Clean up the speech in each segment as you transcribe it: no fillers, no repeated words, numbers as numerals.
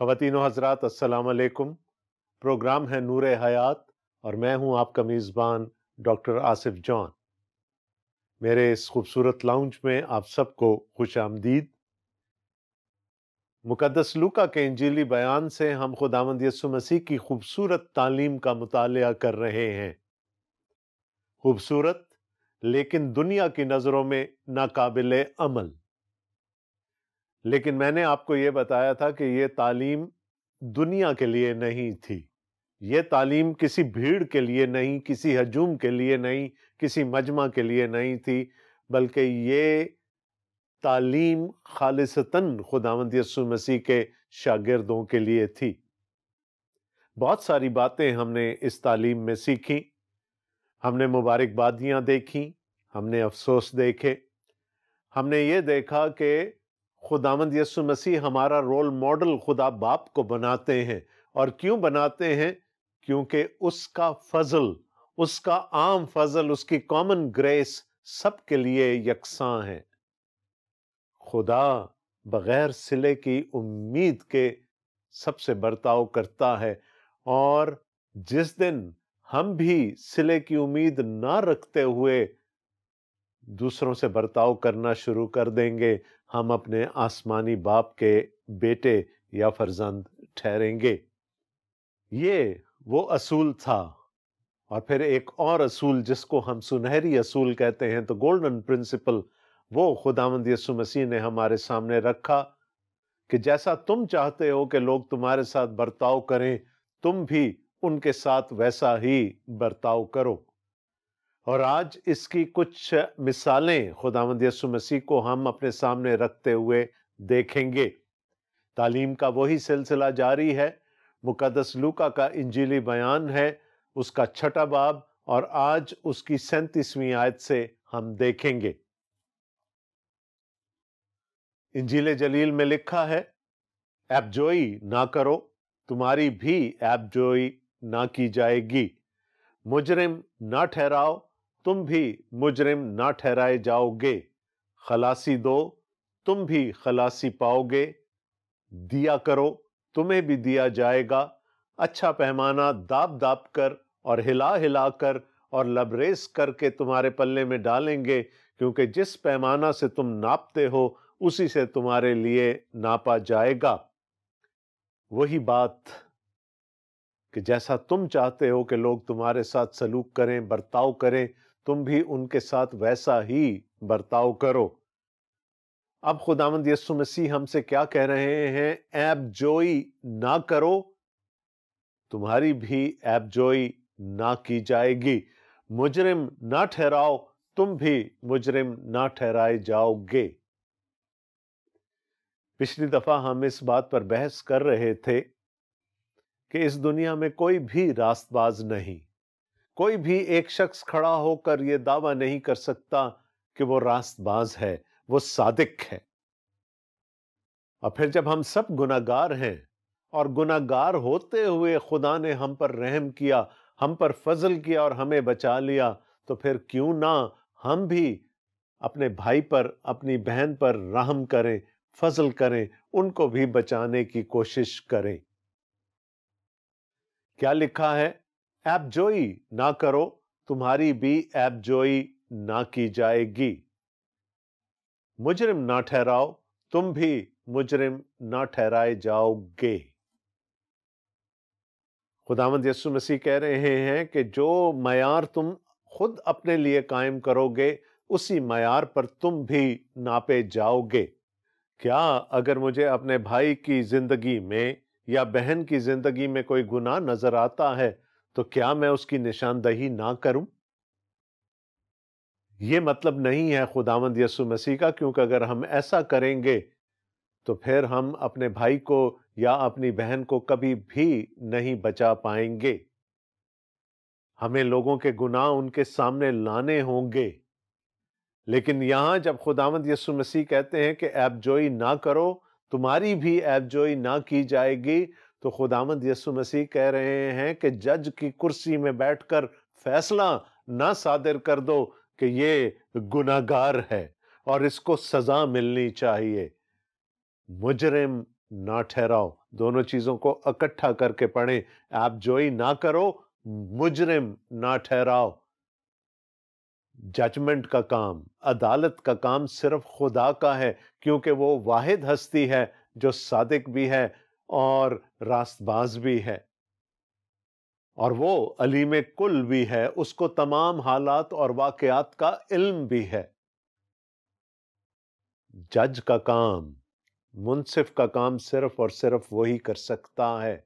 خواتین و حضرات السلام علیکم۔ پروگرام ہے نور حیات اور میں ہوں آپ کا میزبان ڈاکٹر آصف جان۔ میرے اس خوبصورت لاؤنج میں آپ سب کو خوش آمدید۔ مقدس لوکا کے انجیلی بیان سے ہم خداوند یسوع مسیح کی خوبصورت تعلیم کا مطالعہ کر رہے ہیں۔ خوبصورت لیکن دنیا کی نظروں میں ناقابل عمل۔ لیکن میں نے آپ کو یہ بتایا تھا کہ یہ تعلیم دنیا کے لیے نہیں تھی، یہ تعلیم کسی بھیڑ کے لیے نہیں، کسی ہجوم کے لیے نہیں، کسی مجمع کے لیے نہیں تھی، بلکہ یہ تعلیم خالصتاً خداوند یسوع مسیح کے شاگردوں کے لیے تھی۔ بہت ساری باتیں ہم نے اس تعلیم میں سیکھی، ہم نے مبارکبادیاں دیکھیں، ہم نے افسوس دیکھے، ہم نے یہ دیکھا کہ خداوند یسوع مسیح ہمارا رول ماڈل خدا باپ کو بناتے ہیں، اور کیوں بناتے ہیں؟ کیونکہ اس کا فضل، اس کا عام فضل، اس کی کامن گریس سب کے لیے یکساں ہے۔ خدا بغیر صلے کی امید کے سب سے برتاؤ کرتا ہے، اور جس دن ہم بھی صلے کی امید نہ رکھتے ہوئے دوسروں سے برتاؤ کرنا شروع کر دیں گے، ہم اپنے آسمانی باپ کے بیٹے یا فرزند ٹھہریں گے۔ یہ وہ اصول تھا۔ اور پھر ایک اور اصول جس کو ہم سنہری اصول کہتے ہیں، تو گولڈن پرنسپل، وہ خداوند یسوع مسیح نے ہمارے سامنے رکھا کہ جیسا تم چاہتے ہو کہ لوگ تمہارے ساتھ برتاؤ کریں، تم بھی ان کے ساتھ ویسا ہی برتاؤ کرو۔ اور آج اس کی کچھ مثالیں خداوند یسوع مسیح کو ہم اپنے سامنے رکھتے ہوئے دیکھیں گے۔ تعلیم کا وہی سلسلہ جاری ہے۔ مقدس لوکا کا انجیلی بیان ہے، اس کا 6واں باب، اور آج اس کی 37ویں آیت سے ہم دیکھیں گے۔ انجیل جلیل میں لکھا ہے، عیب جوئی نہ کرو، تمہاری بھی عیب جوئی نہ کی جائے گی۔ مجرم نہ ٹھہراؤ، تم بھی مجرم نہ ٹھہرائے جاؤ گے۔ خلاصی دو، تم بھی خلاصی پاؤ گے۔ دیا کرو، تمہیں بھی دیا جائے گا۔ اچھا پیمانہ داب داب کر اور ہلا ہلا کر اور لبریز کر کے تمہارے پلے میں ڈالیں گے، کیونکہ جس پیمانہ سے تم ناپتے ہو اسی سے تمہارے لیے ناپا جائے گا۔ وہی بات کہ جیسا تم چاہتے ہو کہ لوگ تمہارے ساتھ سلوک کریں، برتاؤ کریں، تم بھی ان کے ساتھ ویسا ہی برتاؤ کرو۔ اب خداوند یسوع مسیح ہم سے کیا کہہ رہے ہیں؟ عیب جوئی نہ کرو، تمہاری بھی عیب جوئی نہ کی جائے گی۔ مجرم نہ ٹھہراؤ، تم بھی مجرم نہ ٹھہرائے جاؤ گے۔ پچھلی دفعہ ہم اس بات پر بحث کر رہے تھے کہ اس دنیا میں کوئی بھی راست باز نہیں، کوئی بھی ایک شخص کھڑا ہو کر یہ دعویٰ نہیں کر سکتا کہ وہ راست باز ہے، وہ صادق ہے۔ اور پھر جب ہم سب گناہگار ہیں، اور گناہگار ہوتے ہوئے خدا نے ہم پر رحم کیا، ہم پر فضل کیا اور ہمیں بچا لیا، تو پھر کیوں نہ ہم بھی اپنے بھائی پر، اپنی بہن پر رحم کریں، فضل کریں، ان کو بھی بچانے کی کوشش کریں۔ کیا لکھا ہے؟ عیب جوئی نہ کرو، تمہاری بھی عیب جوئی نہ کی جائے گی۔ مجرم نہ ٹھہراؤ، تم بھی مجرم نہ ٹھہرائے جاؤ گے۔ خداوند یسوع مسیح کہہ رہے ہیں کہ جو معیار تم خود اپنے لیے قائم کرو گے، اسی معیار پر تم بھی ناپے جاؤ گے۔ کیا اگر مجھے اپنے بھائی کی زندگی میں یا بہن کی زندگی میں کوئی گناہ نظر آتا ہے تو کیا میں اس کی نشاندہی نہ کروں؟ یہ مطلب نہیں ہے خداوند یسوع مسیح کا، کیونکہ اگر ہم ایسا کریں گے تو پھر ہم اپنے بھائی کو یا اپنی بہن کو کبھی بھی نہیں بچا پائیں گے۔ ہمیں لوگوں کے گناہ ان کے سامنے لانے ہوں گے۔ لیکن یہاں جب خداوند یسوع مسیح کہتے ہیں کہ عیب جوئی نہ کرو، تمہاری بھی عیب جوئی نہ کی جائے گی، تو خداوند یسوع مسیح کہہ رہے ہیں کہ جج کی کرسی میں بیٹھ کر فیصلہ نہ صادر کر دو کہ یہ گناہگار ہے اور اس کو سزا ملنی چاہیے۔ مجرم نہ ٹھہراؤ، دونوں چیزوں کو اکٹھا کر کے پڑھیں. آپ جوئی نہ کرو، مجرم نہ ٹھہراؤ. ججمنٹ کا کام، عدالت کا کام صرف خدا کا ہے، کیونکہ وہ واحد ہستی ہے جو صادق بھی ہے اور راست باز بھی ہے، اور وہ علیم کل بھی ہے. اس کو تمام حالات اور واقعات کا علم بھی ہے. جج کا کام، منصف کا کام صرف اور صرف وہی کر سکتا ہے.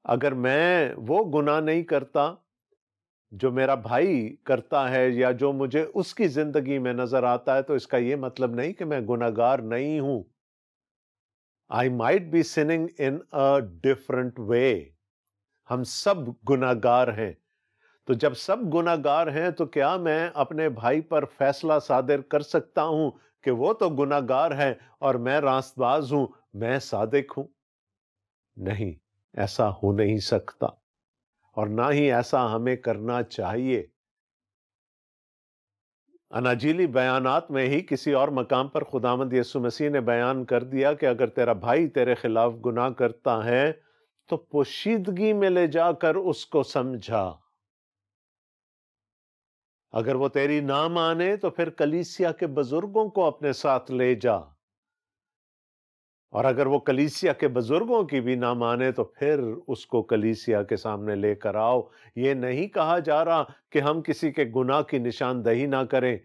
اگر میں وہ گناہ نہیں کرتا جو میرا بھائی کرتا ہے یا جو مجھے اس کی زندگی میں نظر آتا ہے، تو اس کا یہ مطلب نہیں کہ میں گناہگار نہیں ہوں. I might be sinning in a different way. ہم سب گناہگار ہیں. تو جب سب گناہگار ہیں تو کیا میں اپنے بھائی پر فیصلہ صادر کر سکتا ہوں کہ وہ تو گناہگار ہے اور میں راست باز ہوں، میں صادق ہوں؟ نہیں، ایسا ہو نہیں سکتا، اور نہ ہی ایسا ہمیں کرنا چاہیے. اناجیلی بیانات میں ہی کسی اور مقام پر خداوند یسوع مسیح نے بیان کر دیا کہ اگر تیرا بھائی تیرے خلاف گناہ کرتا ہے تو پوشیدگی میں لے جا کر اس کو سمجھا. اگر وہ تیری نہ مانے تو پھر کلیسیا کے بزرگوں کو اپنے ساتھ لے جا، اور اگر وہ کلیسیا کے بزرگوں کی بھی نہ مانے تو پھر اس کو کلیسیا کے سامنے لے کر آؤ. یہ نہیں کہا جا رہا کہ ہم کسی کے گناہ کی نشاندہی نہ کریں.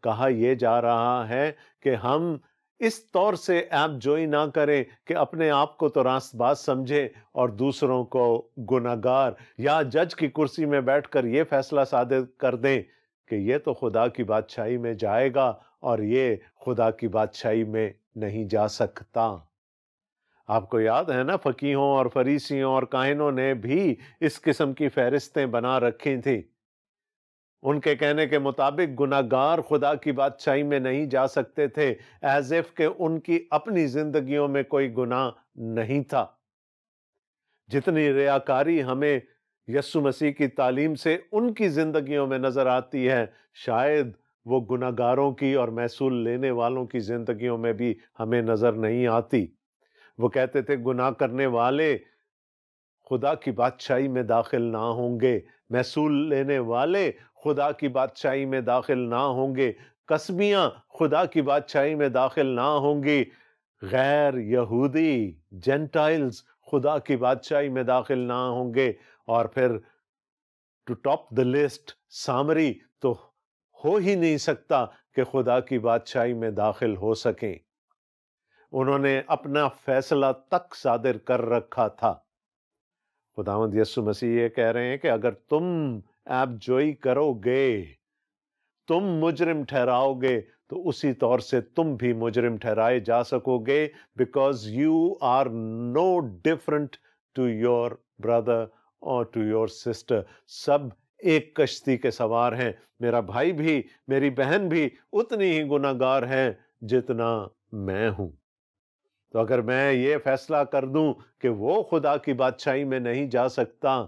کہا یہ جا رہا ہے کہ ہم اس طور سے ایپ جوئی نہ کریں کہ اپنے آپ کو تو راست باز سمجھے اور دوسروں کو گناہگار، یا جج کی کرسی میں بیٹھ کر یہ فیصلہ صادر کر دیں کہ یہ تو خدا کی بادشاہی میں جائے گا اور یہ خدا کی بادشاہی میں نہیں جا سکتا. آپ کو یاد ہے نا، فقیہوں اور فریسیوں اور کاہنوں نے بھی اس قسم کی فہرستیں بنا رکھی تھیں. ان کے کہنے کے مطابق گناہگار خدا کی بادشاہی میں نہیں جا سکتے تھے، ایز اف کہ ان کی اپنی زندگیوں میں کوئی گناہ نہیں تھا. جتنی ریاکاری ہمیں یسوع مسیح کی تعلیم سے ان کی زندگیوں میں نظر آتی ہے، شاید وہ گناہگاروں کی اور محصول لینے والوں کی زندگیوں میں بھی ہمیں نظر نہیں آتی. وہ کہتے تھے گناہ کرنے والے خدا کی بادشاہی میں داخل نہ ہوں گے، محصول لینے والے خدا کی بادشاہی میں داخل نہ ہوں گے، قسمیاں خدا کی بادشاہی میں داخل نہ ہوں گی، غیر یہودی جینٹائلز خدا کی بادشاہی میں داخل نہ ہوں گے. اور پھر ٹو ٹاپ دا لسٹ، سامری تو ہو ہی نہیں سکتا کہ خدا کی بادشاہی میں داخل ہو سکیں. انہوں نے اپنا فیصلہ تک صادر کر رکھا تھا. خداوند یسوع مسیح یہ کہہ رہے ہیں کہ اگر تم ایپ جوئی کرو گے، تم مجرم ٹھہراؤ گے، تو اسی طور سے تم بھی مجرم ٹھہرائے جا سکو گے، because you are no different to your brother اور ٹو یور سسٹر. سب ایک کشتی کے سوار ہیں. میرا بھائی بھی، میری بہن بھی اتنی ہی گناہگار ہیں جتنا میں ہوں. تو اگر میں یہ فیصلہ کر دوں کہ وہ خدا کی بادشاہی میں نہیں جا سکتا،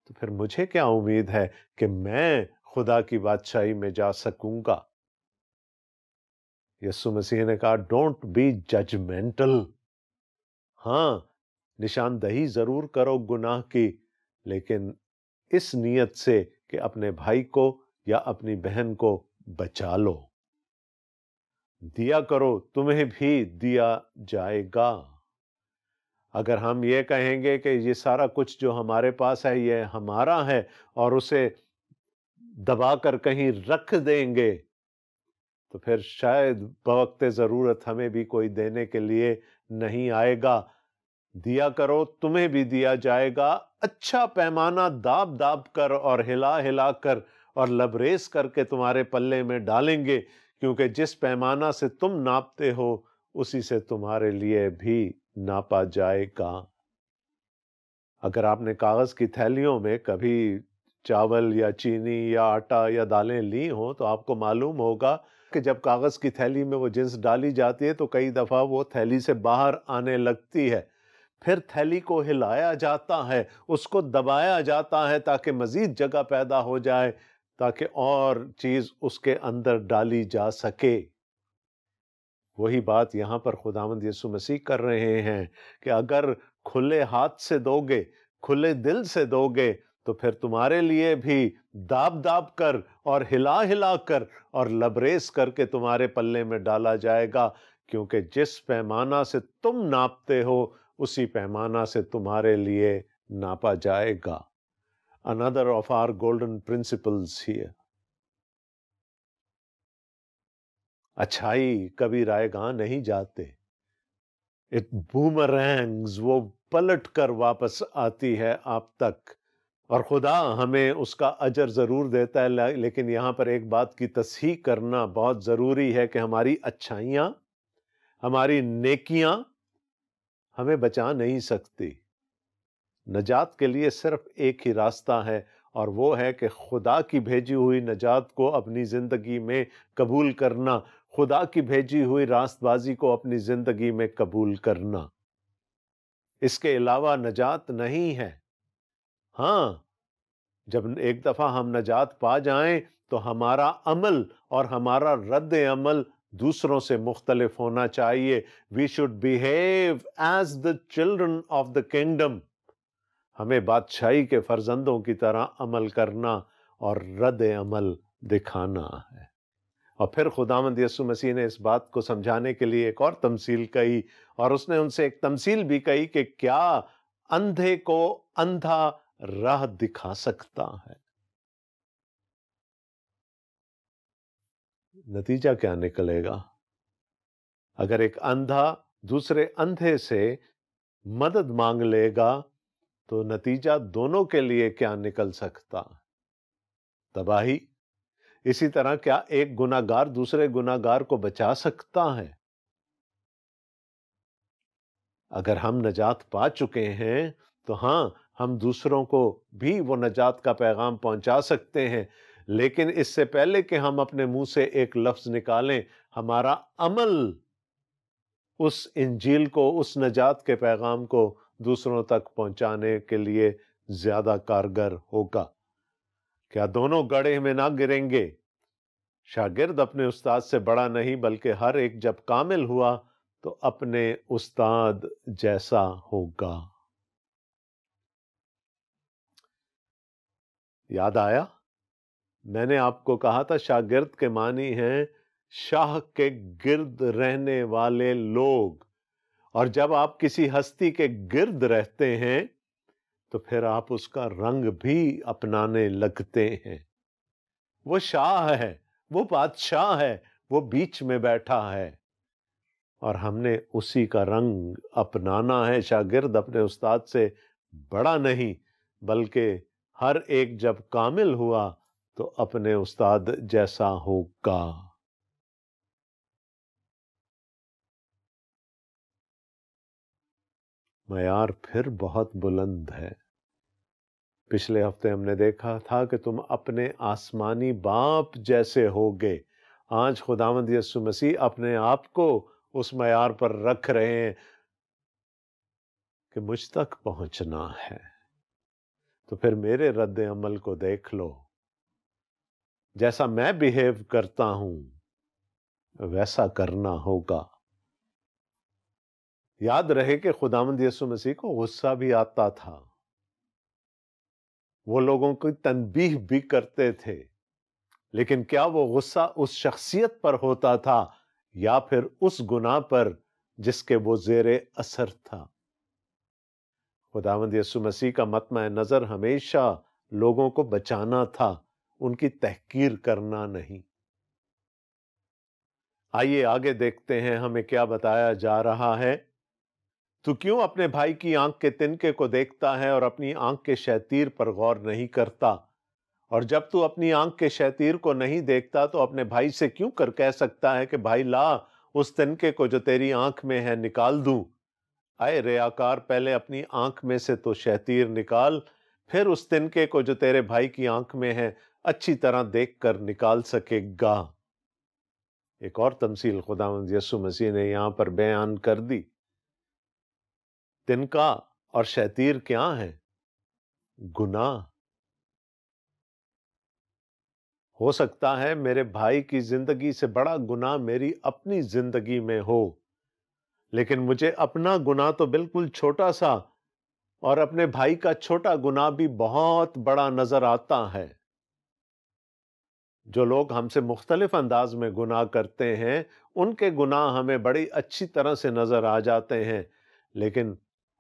تو پھر مجھے کیا امید ہے کہ میں خدا کی بادشاہی میں جا سکوں گا؟ یسوع مسیح نے کہا ڈونٹ بی ججمنٹل. ہاں، نشاندہی ضرور کرو گناہ کی، لیکن اس نیت سے کہ اپنے بھائی کو یا اپنی بہن کو بچا لو. دیا کرو، تمہیں بھی دیا جائے گا. اگر ہم یہ کہیں گے کہ یہ سارا کچھ جو ہمارے پاس ہے یہ ہمارا ہے اور اسے دبا کر کہیں رکھ دیں گے، تو پھر شاید بوقت ضرورت ہمیں بھی کوئی دینے کے لیے نہیں آئے گا. دیا کرو، تمہیں بھی دیا جائے گا، اچھا پیمانہ داب داب کر اور ہلا ہلا کر اور لبریز کر کے تمہارے پلے میں ڈالیں گے، کیونکہ جس پیمانہ سے تم ناپتے ہو اسی سے تمہارے لیے بھی ناپا جائے گا. اگر آپ نے کاغذ کی تھیلیوں میں کبھی چاول یا چینی یا آٹا یا دالیں لی ہوں تو آپ کو معلوم ہوگا کہ جب کاغذ کی تھیلی میں وہ جنس ڈالی جاتی ہے تو کئی دفعہ وہ تھیلی سے باہر آنے لگتی ہے. پھر تھیلی کو ہلایا جاتا ہے، اس کو دبایا جاتا ہے تاکہ مزید جگہ پیدا ہو جائے، تاکہ اور چیز اس کے اندر ڈالی جا سکے. وہی بات یہاں پر خداوند یسوع مسیح کر رہے ہیں کہ اگر کھلے ہاتھ سے دو گے، کھلے دل سے دو گے، تو پھر تمہارے لیے بھی داب داب کر اور ہلا ہلا کر اور لبریز کر کے تمہارے پلے میں ڈالا جائے گا، کیونکہ جس پیمانہ سے تم ناپتے ہو اسی پیمانہ سے تمہارے لیے ناپا جائے گا۔ Another of our golden principles here. اچھائی کبھی رائے گاں نہیں جاتے، اٹ بومرینگز، وہ پلٹ کر واپس آتی ہے آپ تک، اور خدا ہمیں اس کا اجر ضرور دیتا ہے، لیکن یہاں پر ایک بات کی تصحیح کرنا بہت ضروری ہے کہ ہماری اچھائیاں، ہماری نیکیاں ہمیں بچا نہیں سکتی۔ نجات کے لیے صرف ایک ہی راستہ ہے، اور وہ ہے کہ خدا کی بھیجی ہوئی نجات کو اپنی زندگی میں قبول کرنا، خدا کی بھیجی ہوئی راست بازی کو اپنی زندگی میں قبول کرنا۔ اس کے علاوہ نجات نہیں ہے۔ ہاں، جب ایک دفعہ ہم نجات پا جائیں تو ہمارا عمل اور ہمارا رد عمل دوسروں سے مختلف ہونا چاہیے۔ We should behave as the children of the kingdom۔ ہمیں بادشاہی کے فرزندوں کی طرح عمل کرنا اور رد عمل دکھانا ہے۔ اور پھر خداوند یسوع مسیح نے اس بات کو سمجھانے کے لیے ایک اور تمثیل کہی، اور اس نے ان سے ایک تمثیل بھی کہی کہ کیا اندھے کو اندھا راہ دکھا سکتا ہے؟ نتیجہ کیا نکلے گا؟ اگر ایک اندھا دوسرے اندھے سے مدد مانگ لے گا تو نتیجہ دونوں کے لیے کیا نکل سکتا؟ تباہی۔ اسی طرح کیا ایک گناہگار دوسرے گناہگار کو بچا سکتا ہے؟ اگر ہم نجات پا چکے ہیں تو ہاں، ہم دوسروں کو بھی وہ نجات کا پیغام پہنچا سکتے ہیں، لیکن اس سے پہلے کہ ہم اپنے منہ سے ایک لفظ نکالیں، ہمارا عمل اس انجیل کو، اس نجات کے پیغام کو دوسروں تک پہنچانے کے لیے زیادہ کارگر ہوگا۔ کیا دونوں گڑھے میں نہ گریں گے؟ شاگرد اپنے استاد سے بڑا نہیں، بلکہ ہر ایک جب کامل ہوا تو اپنے استاد جیسا ہوگا۔ یاد آیا؟ میں نے آپ کو کہا تھا شاگرد کے معنی ہیں شاہ کے گرد رہنے والے لوگ، اور جب آپ کسی ہستی کے گرد رہتے ہیں تو پھر آپ اس کا رنگ بھی اپنانے لگتے ہیں۔ وہ شاہ ہے، وہ بادشاہ ہے، وہ بیچ میں بیٹھا ہے، اور ہم نے اسی کا رنگ اپنانا ہے۔ شاگرد اپنے استاد سے بڑا نہیں، بلکہ ہر ایک جب کامل ہوا تو اپنے استاد جیسا ہوگا۔ معیار پھر بہت بلند ہے۔ پچھلے ہفتے ہم نے دیکھا تھا کہ تم اپنے آسمانی باپ جیسے ہوگے۔ آج خداوند یسوع مسیح اپنے آپ کو اس معیار پر رکھ رہے ہیں کہ مجھ تک پہنچنا ہے تو پھر میرے رد عمل کو دیکھ لو۔ جیسا میں بیہیو کرتا ہوں ویسا کرنا ہوگا۔ یاد رہے کہ خداوند یسوع مسیح کو غصہ بھی آتا تھا، وہ لوگوں کی تنبیہ بھی کرتے تھے، لیکن کیا وہ غصہ اس شخصیت پر ہوتا تھا یا پھر اس گناہ پر جس کے وہ زیر اثر تھا؟ خداوند یسوع مسیح کا مطمع نظر ہمیشہ لوگوں کو بچانا تھا، ان کی تحقیر کرنا نہیں۔ آئیے آگے دیکھتے ہیں ہمیں کیا بتایا جا رہا ہے۔ تو کیوں اپنے بھائی کی آنکھ کے تنکے کو دیکھتا ہے اور اپنی آنکھ کے شیطیر پر غور نہیں کرتا؟ اور جب تو اپنی آنکھ کے شیطیر کو نہیں دیکھتا تو اپنے بھائی سے کیوں کر کہہ سکتا ہے کہ بھائی لا اس تنکے کو جو تیری آنکھ میں ہے نکال دوں؟ اے ریاکار، پہلے اپنی آنکھ میں سے تو شیطیر نکال، پھر اس تنکے کو جو تیرے بھائی کی آنکھ میں ہے اچھی طرح دیکھ کر نکال سکے گا۔ ایک اور تمثیل خداوند یسوع مسیح نے یہاں پر بیان کر دی۔ تنکا اور شیطیر کیا ہیں؟ گناہ۔ ہو سکتا ہے میرے بھائی کی زندگی سے بڑا گناہ میری اپنی زندگی میں ہو، لیکن مجھے اپنا گناہ تو بالکل چھوٹا سا اور اپنے بھائی کا چھوٹا گناہ بھی بہت بڑا نظر آتا ہے۔ جو لوگ ہم سے مختلف انداز میں گناہ کرتے ہیں، ان کے گناہ ہمیں بڑی اچھی طرح سے نظر آ جاتے ہیں، لیکن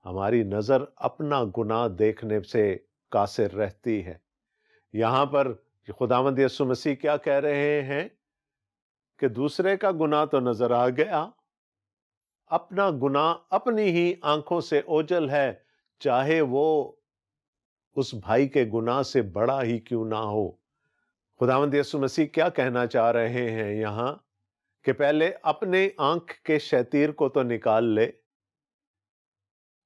ہماری نظر اپنا گناہ دیکھنے سے قاصر رہتی ہے۔ یہاں پر خداوند یسوع مسیح کیا کہہ رہے ہیں کہ دوسرے کا گناہ تو نظر آ گیا، اپنا گناہ اپنی ہی آنکھوں سے اوجھل ہے، چاہے وہ اس بھائی کے گناہ سے بڑا ہی کیوں نہ ہو۔ خداوند یسوع مسیح کیا کہنا چاہ رہے ہیں یہاں کہ پہلے اپنے آنکھ کے شیطیر کو تو نکال لے،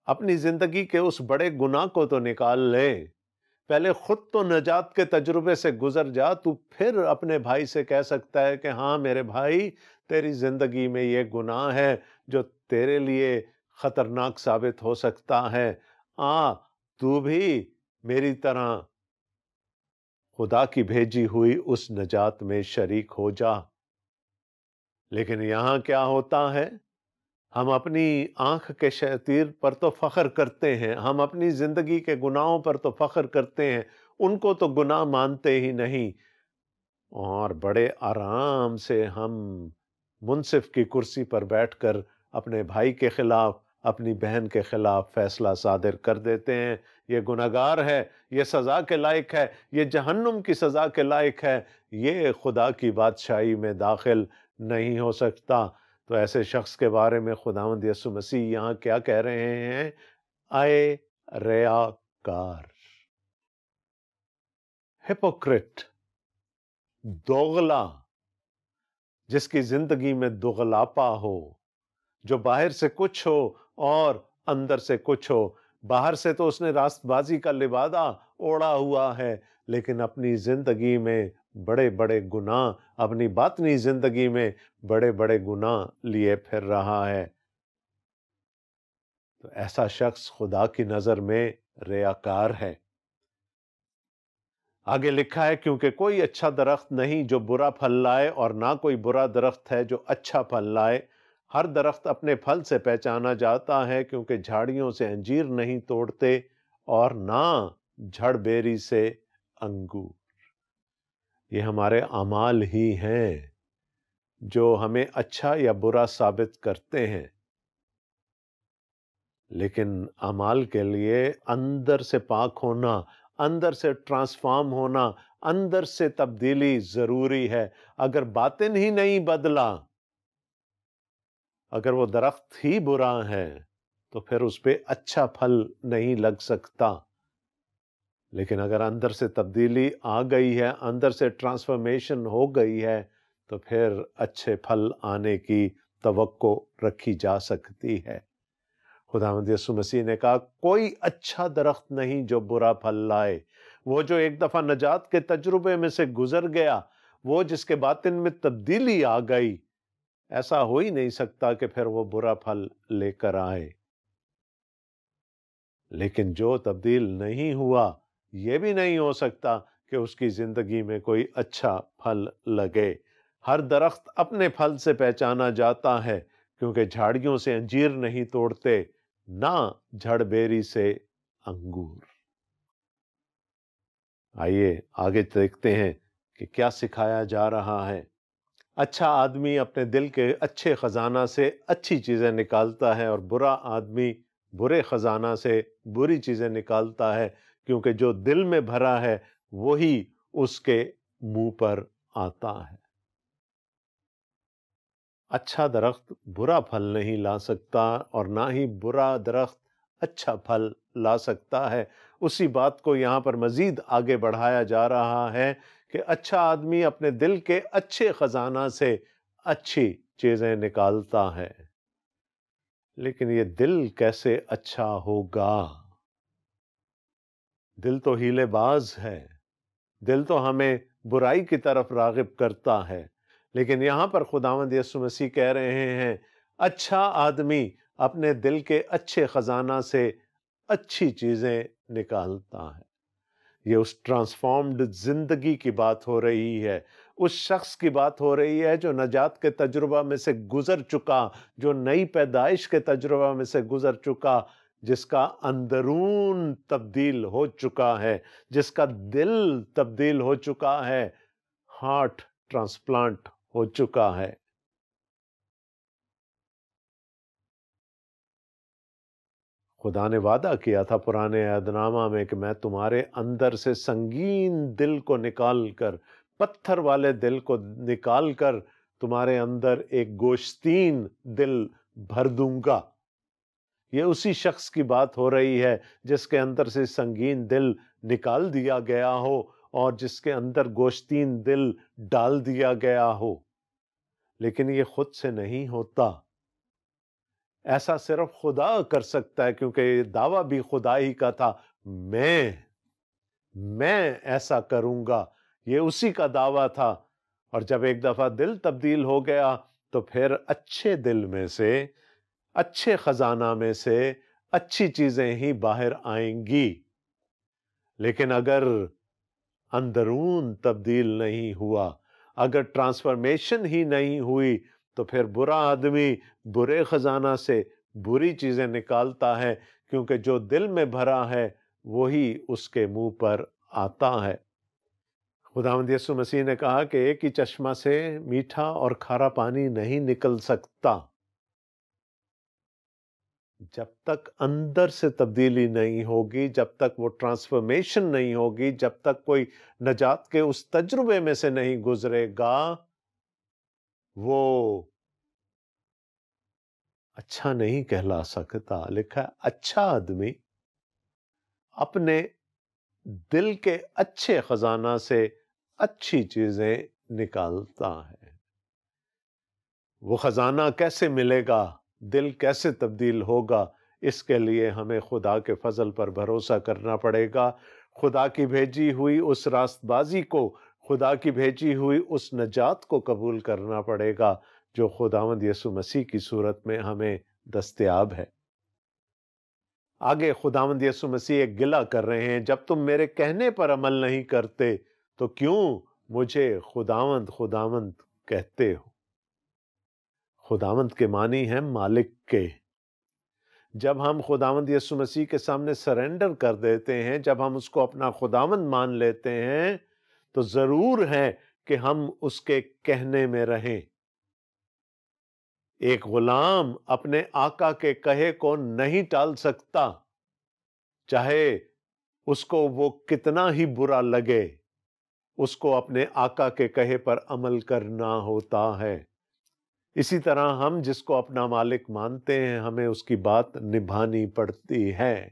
اپنی زندگی کے اس بڑے گناہ کو تو نکال لے، پہلے خود تو نجات کے تجربے سے گزر جا، تو پھر اپنے بھائی سے کہہ سکتا ہے کہ ہاں میرے بھائی، تیری زندگی میں یہ گناہ ہے جو تیرے لیے خطرناک ثابت ہو سکتا ہے، تو بھی میری طرح خدا کی بھیجی ہوئی اس نجات میں شریک ہو جا۔ لیکن یہاں کیا ہوتا ہے؟ ہم اپنی آنکھ کے شیطیر پر تو فخر کرتے ہیں، ہم اپنی زندگی کے گناہوں پر تو فخر کرتے ہیں، ان کو تو گناہ مانتے ہی نہیں، اور بڑے آرام سے ہم منصف کی کرسی پر بیٹھ کر اپنے بھائی کے خلاف، اپنی بہن کے خلاف فیصلہ صادر کر دیتے ہیں۔ یہ گناہگار ہے، یہ سزا کے لائق ہے، یہ جہنم کی سزا کے لائق ہے، یہ خدا کی بادشاہی میں داخل نہیں ہو سکتا۔ تو ایسے شخص کے بارے میں خداوند یسوع مسیح یہاں کیا کہہ رہے ہیں؟ اے ریاکار، ہپوکریٹ، دوغلا، جس کی زندگی میں دغلاپا ہو، جو باہر سے کچھ ہو اور اندر سے کچھ ہو۔ باہر سے تو اس نے راست بازی کا لبادہ اوڑھا ہوا ہے، لیکن اپنی زندگی میں بڑے بڑے گناہ، اپنی باطنی زندگی میں بڑے بڑے گناہ لیے پھر رہا ہے۔ تو ایسا شخص خدا کی نظر میں ریاکار ہے۔ آگے لکھا ہے، کیونکہ کوئی اچھا درخت نہیں جو برا پھل لائے، اور نہ کوئی برا درخت ہے جو اچھا پھل لائے۔ ہر درخت اپنے پھل سے پہچانا جاتا ہے، کیونکہ جھاڑیوں سے انجیر نہیں توڑتے اور نہ جھڑ بیری سے انگور۔ یہ ہمارے اعمال ہی ہیں جو ہمیں اچھا یا برا ثابت کرتے ہیں، لیکن اعمال کے لیے اندر سے پاک ہونا، اندر سے ٹرانسفارم ہونا، اندر سے تبدیلی ضروری ہے۔ اگر باطن ہی نہیں بدلا، اگر وہ درخت ہی برا ہے، تو پھر اس پہ اچھا پھل نہیں لگ سکتا۔ لیکن اگر اندر سے تبدیلی آ گئی ہے، اندر سے ٹرانسفارمیشن ہو گئی ہے، تو پھر اچھے پھل آنے کی توقع رکھی جا سکتی ہے۔ خداوند یسوع مسیح نے کہا، کوئی اچھا درخت نہیں جو برا پھل لائے۔ وہ جو ایک دفعہ نجات کے تجربے میں سے گزر گیا، وہ جس کے باطن میں تبدیلی آ گئی، ایسا ہو ہی نہیں سکتا کہ پھر وہ برا پھل لے کر آئے۔ لیکن جو تبدیل نہیں ہوا، یہ بھی نہیں ہو سکتا کہ اس کی زندگی میں کوئی اچھا پھل لگے۔ ہر درخت اپنے پھل سے پہچانا جاتا ہے، کیونکہ جھاڑیوں سے انجیر نہیں توڑتے، نہ جھڑ بیری سے انگور۔ آئیے آگے دیکھتے ہیں کہ کیا سکھایا جا رہا ہے۔ اچھا آدمی اپنے دل کے اچھے خزانہ سے اچھی چیزیں نکالتا ہے، اور برا آدمی برے خزانہ سے بری چیزیں نکالتا ہے، کیونکہ جو دل میں بھرا ہے وہی اس کے منہ پر آتا ہے۔ اچھا درخت برا پھل نہیں لا سکتا، اور نہ ہی برا درخت اچھا پھل لا سکتا ہے۔ اسی بات کو یہاں پر مزید آگے بڑھایا جا رہا ہے کہ اچھا آدمی اپنے دل کے اچھے خزانہ سے اچھی چیزیں نکالتا ہے۔ لیکن یہ دل کیسے اچھا ہوگا؟ دل تو ہیلے باز ہے، دل تو ہمیں برائی کی طرف راغب کرتا ہے۔ لیکن یہاں پر خداوند یسوع مسیح کہہ رہے ہیں، اچھا آدمی اپنے دل کے اچھے خزانہ سے اچھی چیزیں نکالتا ہے۔ یہ اس ٹرانسفارمڈ زندگی کی بات ہو رہی ہے، اس شخص کی بات ہو رہی ہے جو نجات کے تجربہ میں سے گزر چکا، جو نئی پیدائش کے تجربہ میں سے گزر چکا، جس کا اندرون تبدیل ہو چکا ہے، جس کا دل تبدیل ہو چکا ہے، ہارٹ ٹرانسپلانٹ ہو چکا ہے۔ خدا نے وعدہ کیا تھا پرانے عہد نامہ میں کہ میں تمہارے اندر سے سنگین دل کو نکال کر، پتھر والے دل کو نکال کر تمہارے اندر ایک گوشتین دل بھر دوں گا۔ یہ اسی شخص کی بات ہو رہی ہے جس کے اندر سے سنگین دل نکال دیا گیا ہو اور جس کے اندر گوشتین دل ڈال دیا گیا ہو۔ لیکن یہ خود سے نہیں ہوتا، ایسا صرف خدا کر سکتا ہے، کیونکہ یہ دعویٰ بھی خدا ہی کا تھا، میں ایسا کروں گا، یہ اسی کا دعویٰ تھا۔ اور جب ایک دفعہ دل تبدیل ہو گیا تو پھر اچھے دل میں سے، اچھے خزانہ میں سے اچھی چیزیں ہی باہر آئیں گی۔ لیکن اگر اندرون تبدیل نہیں ہوا، اگر ٹرانسفارمیشن ہی نہیں ہوئی، تو پھر برا آدمی برے خزانہ سے بری چیزیں نکالتا ہے، کیونکہ جو دل میں بھرا ہے وہی اس کے منہ پر آتا ہے۔ خداوند یسوع مسیح نے کہا کہ ایک ہی چشمہ سے میٹھا اور کھارا پانی نہیں نکل سکتا۔ جب تک اندر سے تبدیلی نہیں ہوگی، جب تک وہ ٹرانسفارمیشن نہیں ہوگی، جب تک کوئی نجات کے اس تجربے میں سے نہیں گزرے گا، وہ اچھا نہیں کہلا سکتا۔ لکھا ہے اچھا آدمی اپنے دل کے اچھے خزانہ سے اچھی چیزیں نکالتا ہے۔ وہ خزانہ کیسے ملے گا، دل کیسے تبدیل ہوگا، اس کے لیے ہمیں خدا کے فضل پر بھروسہ کرنا پڑے گا، خدا کی بھیجی ہوئی اس راست بازی کو، خدا کی بھیجی ہوئی اس نجات کو قبول کرنا پڑے گا جو خداوند یسوع مسیح کی صورت میں ہمیں دستیاب ہے۔ آگے خداوند یسوع مسیح ایک گلہ کر رہے ہیں، جب تم میرے کہنے پر عمل نہیں کرتے تو کیوں مجھے خداوند خداوند کہتے ہو؟ خداوند کے معنی ہیں مالک کے۔ جب ہم خداوند یسوع مسیح کے سامنے سرنڈر کر دیتے ہیں، جب ہم اس کو اپنا خداوند مان لیتے ہیں، تو ضرور ہے کہ ہم اس کے کہنے میں رہیں۔ ایک غلام اپنے آقا کے کہے کو نہیں ٹال سکتا، چاہے اس کو وہ کتنا ہی برا لگے، اس کو اپنے آقا کے کہے پر عمل کرنا ہوتا ہے۔ اسی طرح ہم جس کو اپنا مالک مانتے ہیں، ہمیں اس کی بات نبھانی پڑتی ہے۔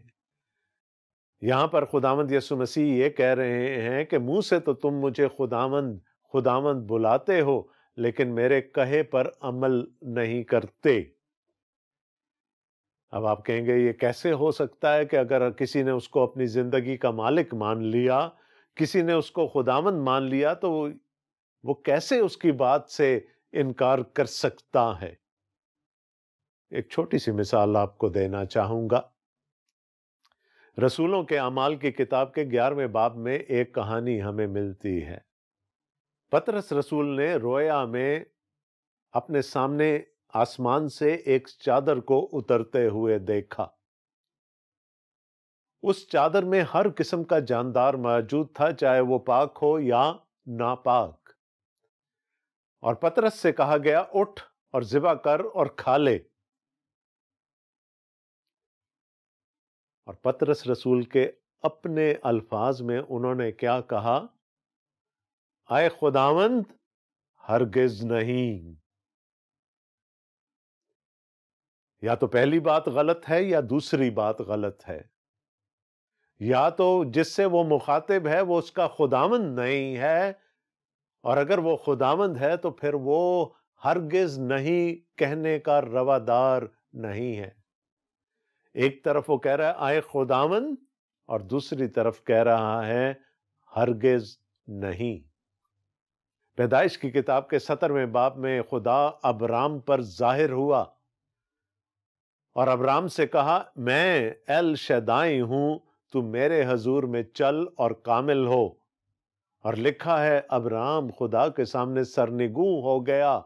یہاں پر خداوند یسوع مسیح یہ کہہ رہے ہیں کہ منہ سے تو تم مجھے خداوند خداوند بلاتے ہو، لیکن میرے کہے پر عمل نہیں کرتے۔ اب آپ کہیں گے یہ کیسے ہو سکتا ہے کہ اگر کسی نے اس کو اپنی زندگی کا مالک مان لیا، کسی نے اس کو خداوند مان لیا، تو وہ کیسے اس کی بات سے انکار کر سکتا ہے؟ ایک چھوٹی سی مثال آپ کو دینا چاہوں گا۔ رسولوں کے اعمال کی کتاب کے 11ویں باب میں ایک کہانی ہمیں ملتی ہے۔ پطرس رسول نے رویا میں اپنے سامنے آسمان سے ایک چادر کو اترتے ہوئے دیکھا۔ اس چادر میں ہر قسم کا جاندار موجود تھا، چاہے وہ پاک ہو یا ناپاک۔ اور پطرس سے کہا گیا، اٹھ اور ذبح کر اور کھا لے۔ اور پطرس رسول کے اپنے الفاظ میں انہوں نے کیا کہا؟ اے خداوند، ہرگز نہیں۔ یا تو پہلی بات غلط ہے یا دوسری بات غلط ہے۔ یا تو جس سے وہ مخاطب ہے وہ اس کا خداوند نہیں ہے، اور اگر وہ خداوند ہے تو پھر وہ ہرگز نہیں کہنے کا روادار نہیں ہے۔ ایک طرف وہ کہہ رہا ہے اے خداوند، اور دوسری طرف کہہ رہا ہے ہرگز نہیں۔ پیدائش کی کتاب کے 17ویں باب میں خدا ابرام پر ظاہر ہوا اور ابرام سے کہا، میں ایل شدائی ہوں، تو میرے حضور میں چل اور کامل ہو۔ اور لکھا ہے ابراہم خدا کے سامنے سرنگوں ہو گیا،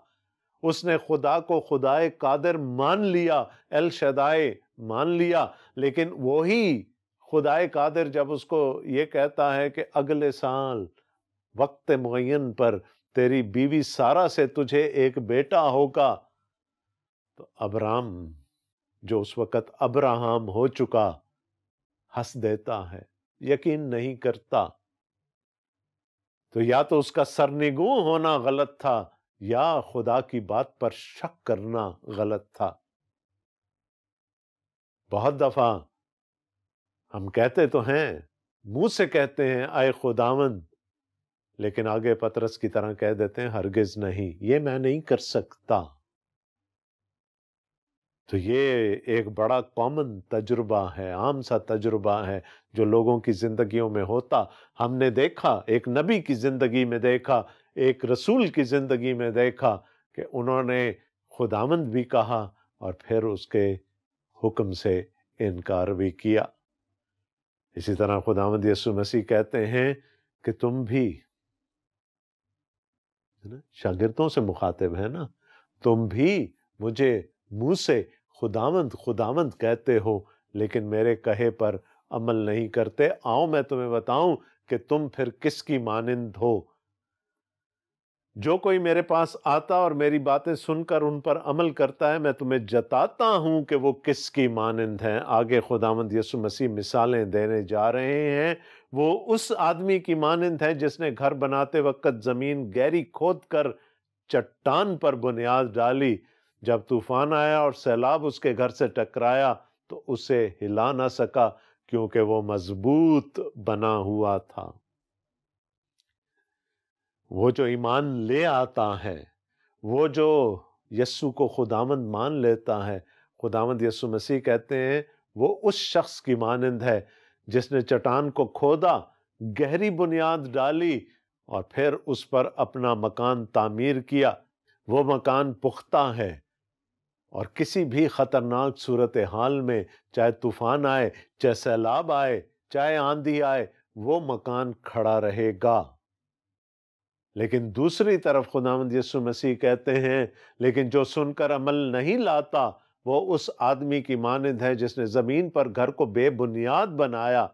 اس نے خدا کو خدائے قادر مان لیا، ایل شدائے مان لیا، لیکن وہی خدائے قادر جب اس کو یہ کہتا ہے کہ اگلے سال وقت معین پر تیری بیوی سارہ سے تجھے ایک بیٹا ہوگا، تو ابراہم جو اس وقت ابراہم ہو چکا ہنس دیتا ہے، یقین نہیں کرتا۔ تو یا تو اس کا سرنگوں ہونا غلط تھا یا خدا کی بات پر شک کرنا غلط تھا۔ بہت دفعہ ہم کہتے تو ہیں، منہ سے کہتے ہیں اے خداوند، لیکن آگے پطرس کی طرح کہہ دیتے ہیں ہرگز نہیں، یہ میں نہیں کر سکتا۔ تو یہ ایک بڑا کامن تجربہ ہے، عام سا تجربہ ہے جو لوگوں کی زندگیوں میں ہوتا۔ ہم نے دیکھا، ایک نبی کی زندگی میں دیکھا، ایک رسول کی زندگی میں دیکھا کہ انہوں نے خداوند بھی کہا اور پھر اس کے حکم سے انکار بھی کیا۔ اسی طرح خداوند یسوع مسیح کہتے ہیں کہ تم بھی شاگردوں سے مخاطب ہے نا، تم بھی مجھے منہ سے خداوند خداوند کہتے ہو لیکن میرے کہے پر عمل نہیں کرتے۔ آؤ میں تمہیں بتاؤں کہ تم پھر کس کی مانند ہو۔ جو کوئی میرے پاس آتا اور میری باتیں سن کر ان پر عمل کرتا ہے، میں تمہیں جتاتا ہوں کہ وہ کس کی مانند ہیں۔ آگے خداوند یسوع مسیح مثالیں دینے جا رہے ہیں۔ وہ اس آدمی کی مانند ہے جس نے گھر بناتے وقت زمین گہری کھود کر چٹان پر بنیاد ڈالی۔ جب طوفان آیا اور سیلاب اس کے گھر سے ٹکرایا تو اسے ہلا نہ سکا کیونکہ وہ مضبوط بنا ہوا تھا۔ وہ جو ایمان لے آتا ہے، وہ جو یسوع کو خداوند مان لیتا ہے، خداوند یسوع مسیح کہتے ہیں وہ اس شخص کی مانند ہے جس نے چٹان کو کھودا، گہری بنیاد ڈالی اور پھر اس پر اپنا مکان تعمیر کیا۔ وہ مکان پختہ ہے اور کسی بھی خطرناک صورتحال میں، چاہے طوفان آئے، چاہے سیلاب آئے، چاہے آندھی آئے، وہ مکان کھڑا رہے گا۔ لیکن دوسری طرف خداوند یسوع مسیح کہتے ہیں لیکن جو سن کر عمل نہیں لاتا وہ اس آدمی کی مانند ہے جس نے زمین پر گھر کو بے بنیاد بنایا۔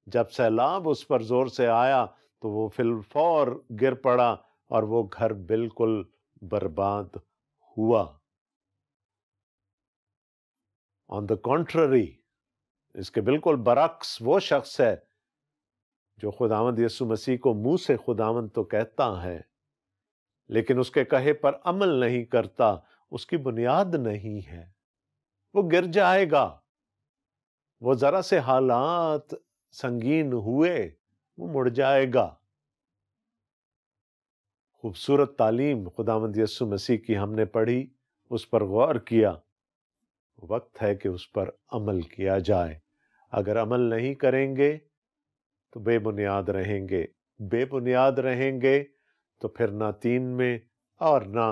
جب سیلاب اس پر زور سے آیا تو وہ فی الفور گر پڑا اور وہ گھر بالکل برباد ہوا۔ آن دا کنٹرری، اس کے بالکل برعکس وہ شخص ہے جو خداوند یسوع مسیح کو منہ سے خداوند تو کہتا ہے لیکن اس کے کہے پر عمل نہیں کرتا، اس کی بنیاد نہیں ہے، وہ گر جائے گا۔ وہ ذرا سے حالات سنگین ہوئے وہ مڑ جائے گا۔ خوبصورت تعلیم خداوند یسوع مسیح کی ہم نے پڑھی، اس پر غور کیا۔ وقت ہے کہ اس پر عمل کیا جائے۔ اگر عمل نہیں کریں گے تو بے بنیاد رہیں گے، بے بنیاد رہیں گے تو پھر نہ 3 میں اور نہ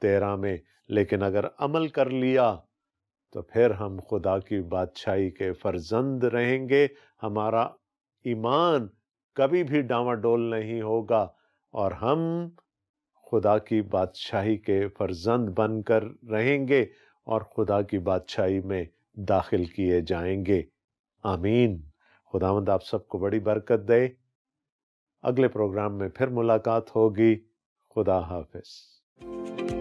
13 میں، لیکن اگر عمل کر لیا تو پھر ہم خدا کی بادشاہی کے فرزند رہیں گے۔ ہمارا ایمان کبھی بھی ڈاواڈول نہیں ہوگا اور ہم خدا کی بادشاہی کے فرزند بن کر رہیں گے اور خدا کی بادشاہی میں داخل کیے جائیں گے۔ آمین۔ خداوند آپ سب کو بڑی برکت دے۔ اگلے پروگرام میں پھر ملاقات ہوگی۔ خدا حافظ۔